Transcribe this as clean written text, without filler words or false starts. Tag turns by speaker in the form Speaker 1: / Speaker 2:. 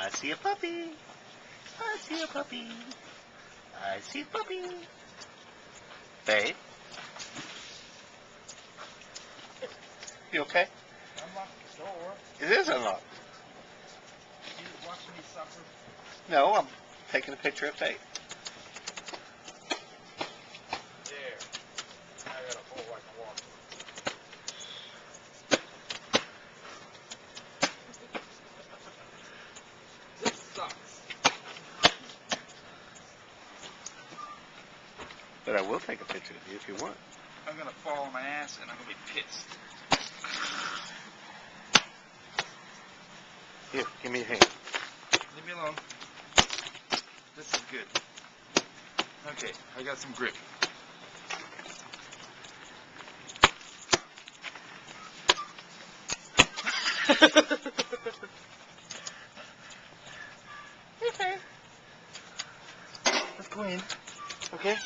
Speaker 1: I see a puppy. I see a puppy. I see a puppy. Babe? You okay?
Speaker 2: Unlock the door.
Speaker 1: It is unlocked.
Speaker 2: You watching me suffer?
Speaker 1: No, I'm taking a picture of Faith.
Speaker 2: There. I got a hole I can walk through. This sucks.
Speaker 1: But I will take a picture of you if you want.
Speaker 2: I'm gonna fall on my ass and I'm gonna be pissed.
Speaker 1: Here, give me a hand.
Speaker 2: Leave me alone. This is good. Okay, I got some grip.
Speaker 1: Okay. Let's go in. Okay?